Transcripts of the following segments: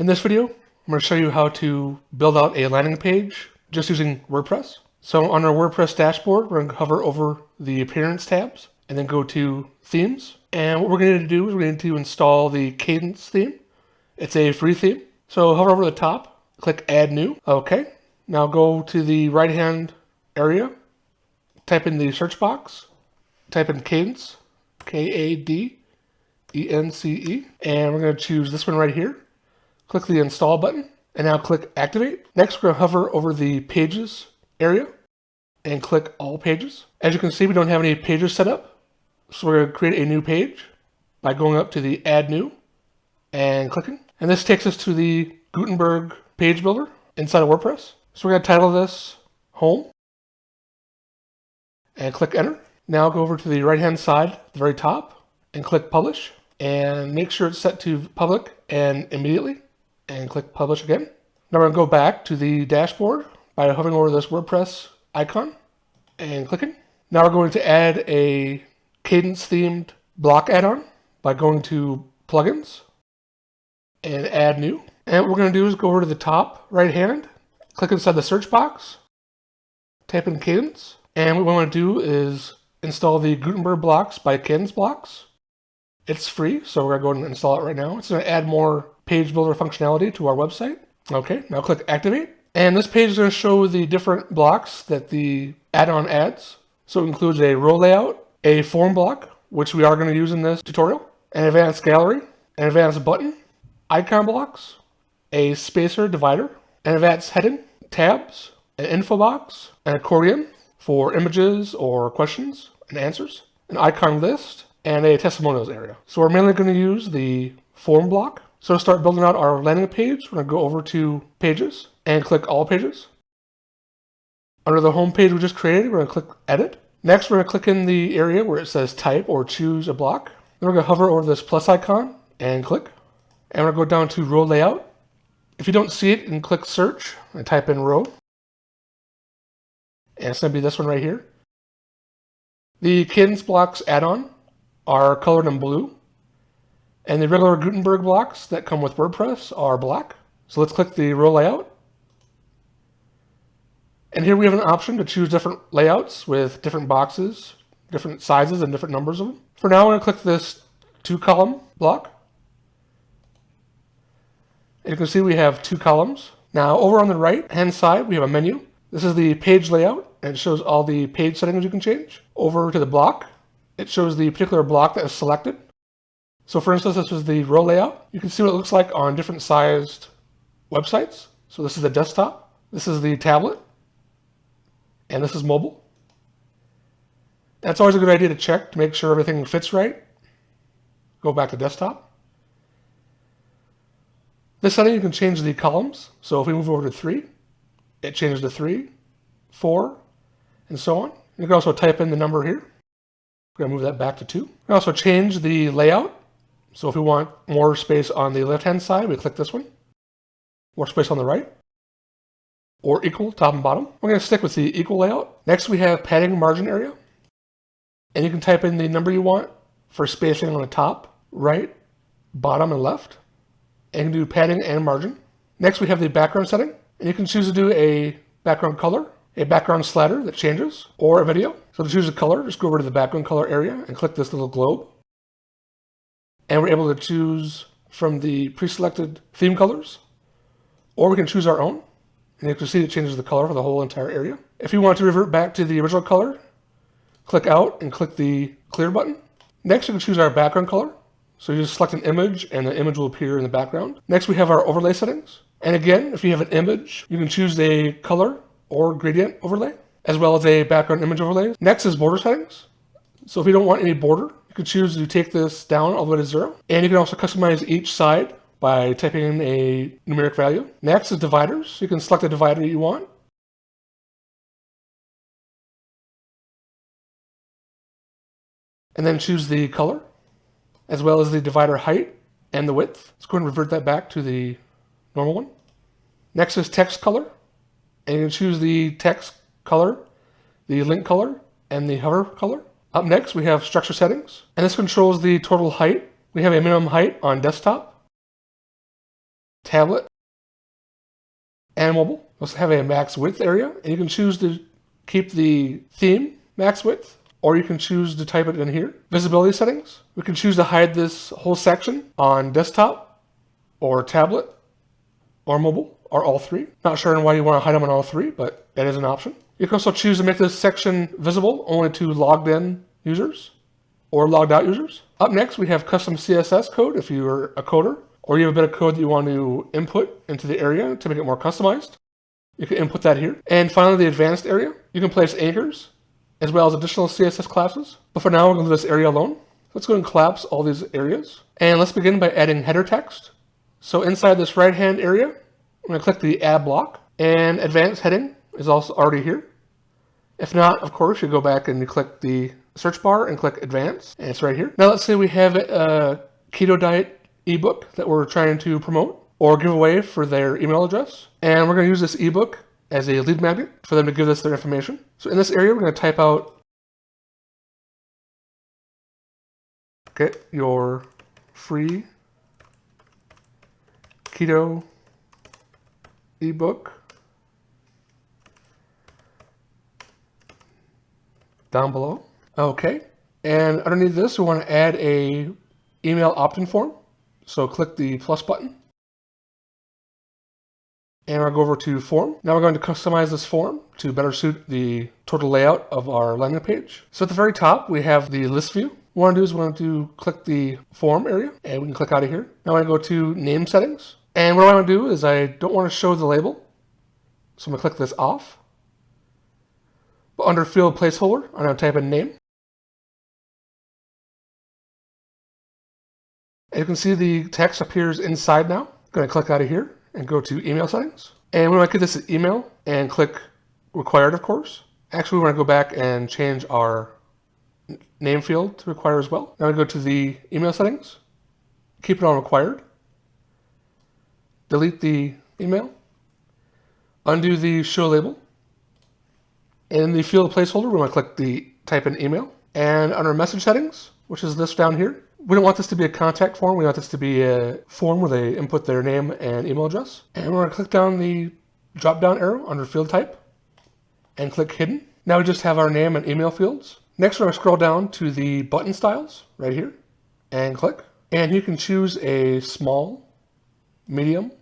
In this video, I'm going to show you how to build out a landing page just using WordPress. So on our WordPress dashboard, we're going to hover over the Appearance tabs and then go to Themes. And what we're going to do is we're going to install the Kedence theme. It's a free theme. So hover over the top, click Add New. Okay. Now go to the right-hand area, type in the search box, type in Kadence, Kadence, and we're going to choose this one right here. Click the Install button, and now click Activate. Next, we're going to hover over the Pages area and click All Pages. As you can see, we don't have any pages set up, so we're going to create a new page by going up to the Add New and clicking. And this takes us to the Gutenberg page builder inside of WordPress. So we're going to title this Home and click Enter. Now go over to the right-hand side at the very top and click Publish, and make sure it's set to Public and Immediately, and click Publish again. Now we're going to go back to the dashboard by hovering over this WordPress icon and clicking. Now we're going to add a Kadence themed block add-on by going to Plugins and Add New. And what we're going to do is go over to the top right hand, click inside the search box, type in Kadence, and what we want to do is install the Gutenberg blocks by Kedence blocks. It's free, so we're going to go ahead and install it right now. It's going to add more page builder functionality to our website. Okay, now click Activate. And this page is going to show the different blocks that the add-on adds. So it includes a row layout, a form block, which we are going to use in this tutorial, an advanced gallery, an advanced button, icon blocks, a spacer divider, an advanced heading, tabs, an info box, an accordion for images or questions and answers, an icon list, and a testimonials area. So we're mainly going to use the form block. So to start building out our landing page, we're going to go over to Pages and click All Pages. Under the home page we just created, we're going to click Edit. Next, we're going to click in the area where it says Type or Choose a Block. Then we're going to hover over this plus icon and click. And we're going to go down to Row Layout. If you don't see it, you can click Search and type in Row. And it's going to be this one right here. The Kedence blocks add-on are colored in blue, and the regular Gutenberg blocks that come with WordPress are black. So let's click the row layout. And here we have an option to choose different layouts with different boxes, different sizes, and different numbers of them. For now, I'm going to click this 2-column block. And you can see we have 2 columns. Now over on the right-hand side, we have a menu. This is the page layout, and it shows all the page settings you can change. Over to the block, it shows the particular block that is selected. So for instance, this is the row layout. You can see what it looks like on different sized websites. So this is the desktop, this is the tablet, and this is mobile. That's always a good idea to check to make sure everything fits right. Go back to desktop. This setting, you can change the columns. So if we move over to 3, it changes to 3, 4, and so on. You can also type in the number here. We're going to move that back to 2. We can also change the layout. So if we want more space on the left-hand side, we click this one. More space on the right. Or equal, top and bottom. We're going to stick with the equal layout. Next, we have padding margin area. And you can type in the number you want for spacing on the top, right, bottom, and left. And you can do padding and margin. Next, we have the background setting. And you can choose to do a background color, a background slider that changes, or a video. So to choose a color, just go over to the background color area and click this little globe. And we're able to choose from the pre-selected theme colors, or we can choose our own. And you can see it changes the color for the whole entire area. If you want to revert back to the original color, click out and click the clear button. Next, you can choose our background color. So you just select an image and the image will appear in the background. Next, we have our overlay settings. And again, if you have an image, you can choose a color or gradient overlay, as well as a background image overlay. Next is border settings. So if you don't want any border, you can choose to take this down all the way to 0. And you can also customize each side by typing in a numeric value. Next is dividers. You can select the divider you want. And then choose the color, as well as the divider height and the width. Let's go ahead and revert that back to the normal one. Next is text color. And you can choose the text color, the link color, and the hover color. Up next, we have structure settings. And this controls the total height. We have a minimum height on desktop. tablet, and mobile. We also have a max width area, and you can choose to keep the theme max width, or you can choose to type it in here. Visibility settings. We can choose to hide this whole section on desktop, or tablet, or mobile, or all three. Not sure why you want to hide them on all three, but that is an option. You can also choose to make this section visible only to logged in users or logged out users. Up next, we have custom CSS code if you're a coder, or you have a bit of code that you want to input into the area to make it more customized. You can input that here. And finally, the advanced area. You can place anchors as well as additional CSS classes. But for now, we're going to leave this area alone. Let's go and collapse all these areas. And let's begin by adding header text. So inside this right-hand area, I'm going to click the Add block. And Advanced Heading is also already here. If not, of course, you go back and you click the search bar and click Advanced, and it's right here. Now let's say we have a keto diet ebook that we're trying to promote or give away for their email address. And we're going to use this ebook as a lead magnet for them to give us their information. So in this area, we're going to type out, get your free keto ebook down below. Okay, and underneath this, we want to add a email opt-in form. So click the plus button. And we'll go over to form. Now we're going to customize this form to better suit the total layout of our landing page. So at the very top, we have the list view. What we want to do is we want to click the form area, and we can click out of here. Now I want to go to name settings. And what I want to do is I don't want to show the label. So I'm going to click this off. But under field placeholder, I'm going to type in name. And you can see the text appears inside now. I'm going to click out of here and go to email settings. And we want to get this as email and click required, of course. Actually, we want to go back and change our name field to require as well. Now we go to the email settings, keep it on required, delete the email, undo the show label. In the field placeholder, we want to click the type in email. And under message settings, which is this down here, we don't want this to be a contact form. We want this to be a form where they input their name and email address. And we're going to click down the drop-down arrow under field type and click hidden. Now we just have our name and email fields. Next, we're going to scroll down to the button styles right here and click. And you can choose a small, medium,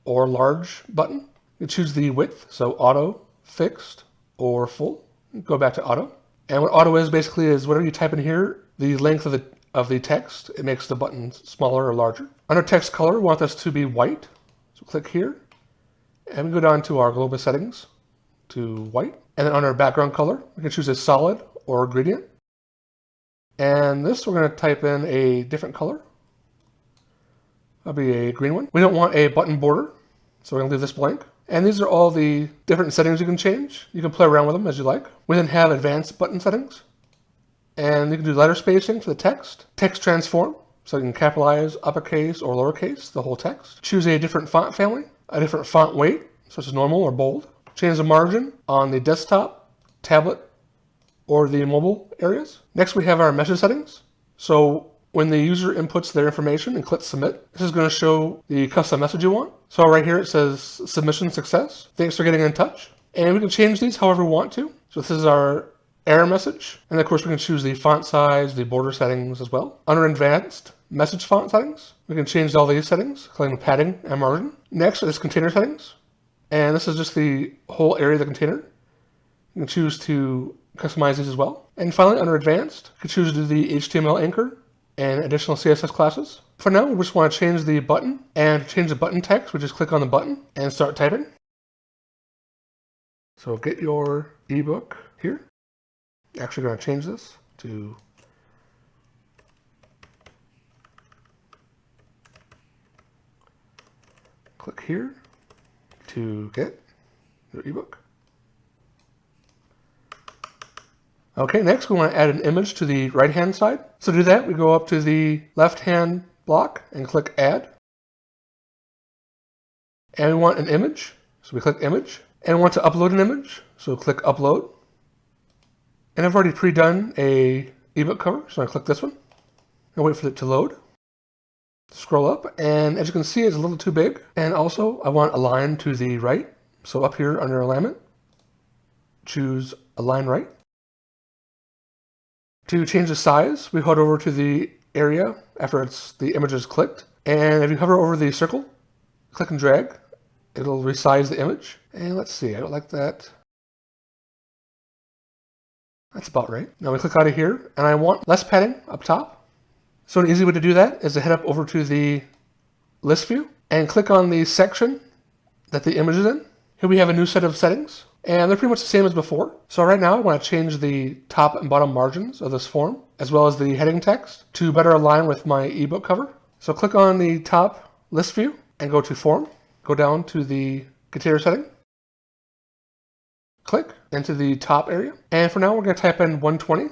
or large button. You choose the width, so auto, fixed, or full. Go back to auto. And what auto is basically is whatever you type in here, the length of the text, it makes the button smaller or larger. Under text color, we want this to be white. So click here, and we go down to our global settings to white. And then under background color, we can choose a solid or gradient. And this, we're going to type in a different color. That'll be a green one. We don't want a button border, so we're going to leave this blank. And these are all the different settings you can change. You can play around with them as you like. We then have advanced button settings. And you can do letter spacing for the text. Text transform, so you can capitalize, uppercase, or lowercase the whole text. Choose a different font family, a different font weight, such as normal or bold. Change the margin on the desktop, tablet, or the mobile areas. Next, we have our message settings. So when the user inputs their information and clicks submit, this is going to show the custom message you want. So right here it says submission success. Thanks for getting in touch. And we can change these however we want to. So this is our error message. And of course we can choose the font size, the border settings as well. Under advanced message font settings, we can change all these settings, including padding and margin. Next is container settings. And this is just the whole area of the container. You can choose to customize these as well. And finally, under advanced, you can choose to do the HTML anchor and additional CSS classes. For now, we just want to change the button, and to change the button text, we just click on the button and start typing. So get your ebook here. Actually going to change this to click here to get your ebook. Okay, next we want to add an image to the right-hand side. So to do that, we go up to the left-hand block and click Add. And we want an image, so we click Image. And we want to upload an image, so click Upload. And I've already pre-done a ebook cover, so I click this one and wait for it to load. Scroll up, and as you can see, it's a little too big. And also, I want align to the right. So up here under alignment, choose align right. To change the size, we head over to the area after the image is clicked. And if you hover over the circle, click and drag, it'll resize the image. And let's see, I don't like that. That's about right. Now we click out of here, and I want less padding up top. So an easy way to do that is to head up over to the list view and click on the section that the image is in. Here we have a new set of settings, and they're pretty much the same as before. So right now I want to change the top and bottom margins of this form, as well as the heading text, to better align with my ebook cover. So click on the top list view and go to Form. Go down to the container setting. Click into the top area. And for now, we're going to type in 120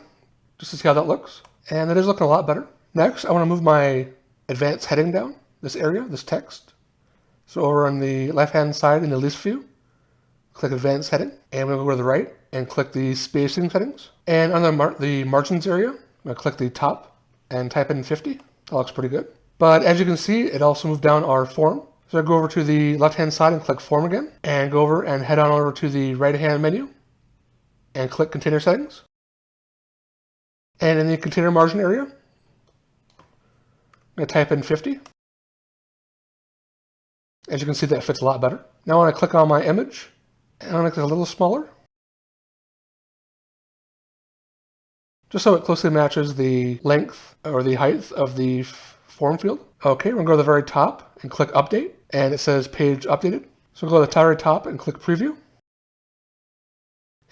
just to see how that looks. And it is looking a lot better. Next, I want to move my advanced heading down, this area, this text. So over on the left-hand side in the list view, click Advanced Heading. And we'll go to the right and click the spacing settings. And on the margins area, I'm going to click the top and type in 50. That looks pretty good. But as you can see, it also moved down our form. So I go over to the left-hand side and click Form again, and go over and head on over to the right-hand menu and click Container Settings. And in the container margin area, I'm going to type in 50. As you can see, that fits a lot better. Now when I click on my image, and I want to make it a little smaller, just so it closely matches the length or the height of the form field. Okay, we're going to go to the very top and click Update, and it says Page Updated. So we'll go to the very top and click Preview,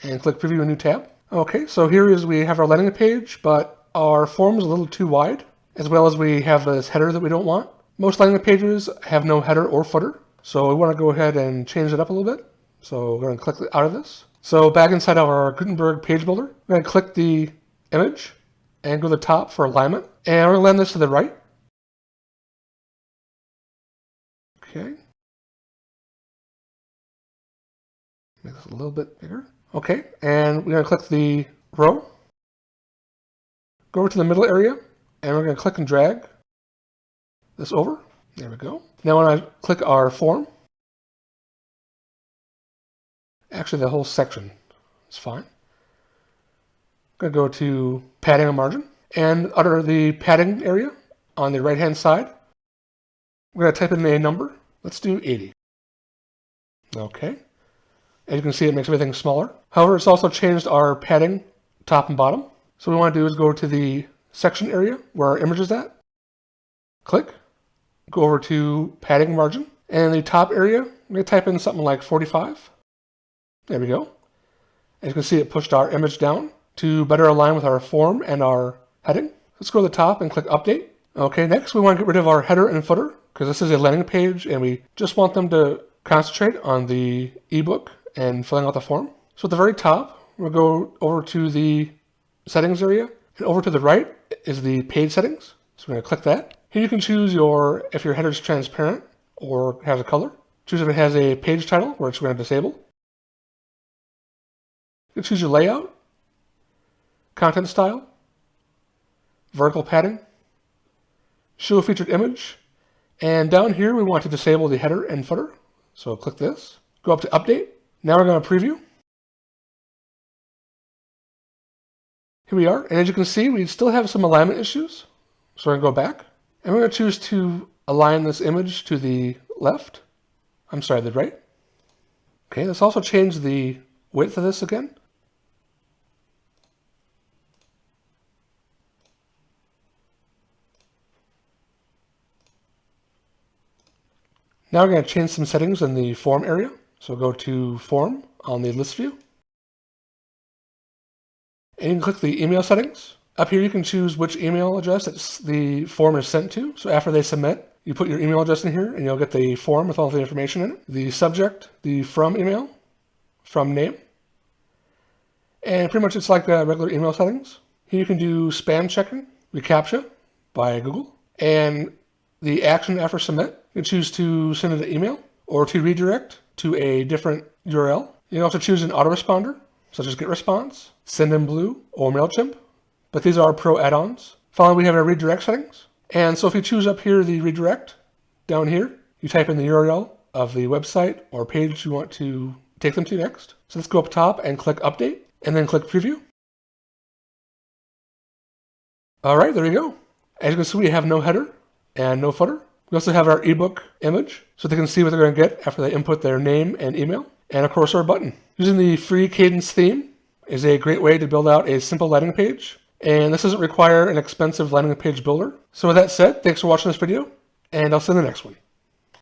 and click Preview a new tab. Okay, so here we have our landing page, but our form is a little too wide, as well as we have this header that we don't want. Most landing pages have no header or footer, so we want to go ahead and change it up a little bit. So we're going to click out of this. So back inside of our Gutenberg page builder, we're going to click the image and go to the top for alignment, and we're going to land this to the right. Okay. Make this a little bit bigger. Okay, and we're going to click the row. Go over to the middle area, and we're going to click and drag this over. There we go. Now when I click our form, actually the whole section is fine. I'm going to go to padding and margin, and under the padding area on the right-hand side, we're going to type in a number. Let's do 80. Okay. As you can see, it makes everything smaller. However, it's also changed our padding top and bottom. So what we want to do is go to the section area where our image is at. Click. Go over to padding margin. And in the top area, I'm going to type in something like 45. There we go. As you can see, it pushed our image down to better align with our form and our heading. Let's go to the top and click Update. Okay, next we want to get rid of our header and footer, because this is a landing page and we just want them to concentrate on the ebook and filling out the form. So at the very top, we'll go over to the settings area, and over to the right is the page settings. So we're going to click that. Here you can choose if your header is transparent or has a color. Choose if it has a page title, which we're going to disable. You can choose your layout, content style, vertical padding, show a featured image, and down here we want to disable the header and footer. So click this, go up to Update. Now we're going to preview. Here we are, and as you can see, we still have some alignment issues. So we're going to go back, and we're going to choose to align this image to the left. I'm sorry, the right. Okay, let's also change the width of this again. Now we're going to change some settings in the form area. So go to Form on the list view. And you can click the email settings. Up here you can choose which email address that the form is sent to. So after they submit, you put your email address in here and you'll get the form with all the information in it. The subject, the from email, from name. And pretty much it's like the regular email settings. Here you can do spam checking, reCAPTCHA by Google, and the action after submit. You can choose to send an email or to redirect to a different URL. You can also choose an autoresponder, such as GetResponse, Sendinblue, or MailChimp. But these are pro add-ons. Finally, we have our redirect settings. And so if you choose up here the redirect, down here, you type in the URL of the website or page you want to take them to next. So let's go up top and click Update, and then click Preview. All right, there you go. As you can see, we have no header and no footer. We also have our ebook image, so they can see what they're going to get after they input their name and email. And of course, our button. Using the free Kadence theme is a great way to build out a simple landing page. And this doesn't require an expensive landing page builder. So with that said, thanks for watching this video, and I'll see you in the next one.